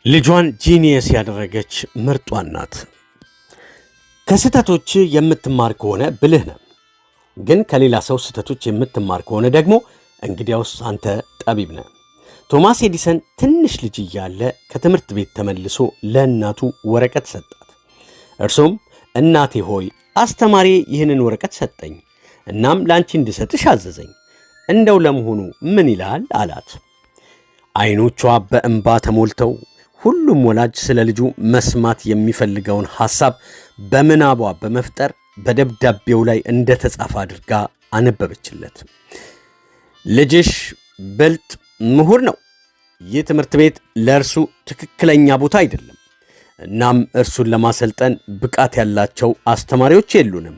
ልጇን ጂኒየስ ያደረገች ምርጧ እናት። ከስተቶች የምትማር ከሆነ ብልህ ነህ፣ ግን ከሌላ ሰው ስተቶች የምትማር ከሆነ ደግሞ እንግዲያውስ አንተ ጠቢብ ነህ። ቶማስ ኤዲሰን ትንሽ ልጅ እያለ ከትምህርት ቤት ተመልሶ ለእናቱ ወረቀት ሰጣት። እርሱም እናቴ ሆይ አስተማሪ ይህንን ወረቀት ሰጠኝ፣ እናም ላንቺ እንድሰጥሽ አዘዘኝ። እንደው ለመሆኑ ምን ይላል አላት። አይኖቿ በእንባ ተሞልተው ሁሉም ወላጅ ስለ ልጁ መስማት የሚፈልገውን ሐሳብ በምናቧ በመፍጠር በደብዳቤው ላይ እንደተጻፈ አድርጋ አነበበችለት። ልጅሽ ብልጥ ምሁር ነው። ይህ ትምህርት ቤት ለእርሱ ትክክለኛ ቦታ አይደለም። እናም እርሱን ለማሰልጠን ብቃት ያላቸው አስተማሪዎች የሉንም።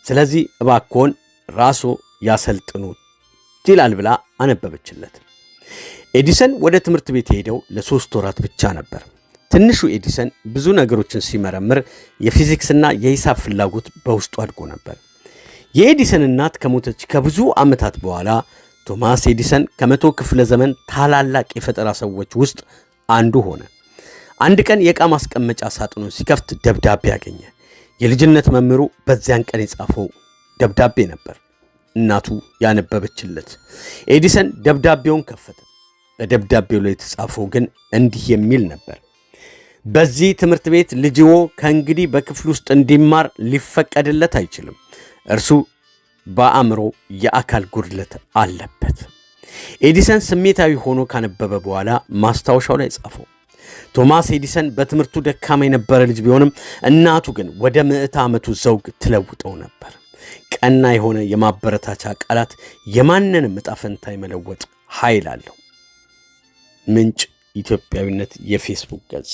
ስለዚህ እባክዎን ራስዎ ያሰልጥኑት ይላል ብላ አነበበችለት። ኤዲሰን ወደ ትምህርት ቤት ሄደው ለ3 ወራት ብቻ ነበር። ትንሹ ኤዲሰን ብዙ ነገሮችን ሲመረምር የፊዚክስና የሂሳብ ፍላጎት በውስጡ አድጎ ነበር። የኤዲሰን እናት ከሞተች ከብዙ ዓመታት በኋላ ቶማስ ኤዲሰን ከ100 ክፍለ ዘመን ታላላቅ የፈጠራ ሰዎች ውስጥ አንዱ ሆነ። አንድ ቀን የዕቃ ማስቀመጫ ሳጥኑን ሲከፍት ደብዳቤ አገኘ። የልጅነት መምህሩ በዚያን ቀን የጻፈው ደብዳቤ ነበር። እናቱ ያነበበችለት። ኤዲሰን ደብዳቤውን ከፈተ። በደብዳቤው ላይ የተጻፈው ግን እንዲህ የሚል ነበር። በዚህ ትምህርት ቤት ልጅዎ ከእንግዲህ በክፍል ውስጥ እንዲማር ሊፈቀድለት አይችልም። እርሱ በአእምሮ የአካል ጉድለት አለበት። ኤዲሰን ስሜታዊ ሆኖ ካነበበ በኋላ ማስታወሻው ላይ ጻፈው። ቶማስ ኤዲሰን በትምህርቱ ደካማ የነበረ ልጅ ቢሆንም እናቱ ግን ወደ 100 ዓመቱ ዘውግ ትለውጠው ነበር። ቀና የሆነ የማበረታቻ ቃላት የማንንም ዕጣ ፈንታ የመለወጥ ኃይል አለው። ምንጭ ኢትዮጵያዊነት የፌስቡክ ገጽ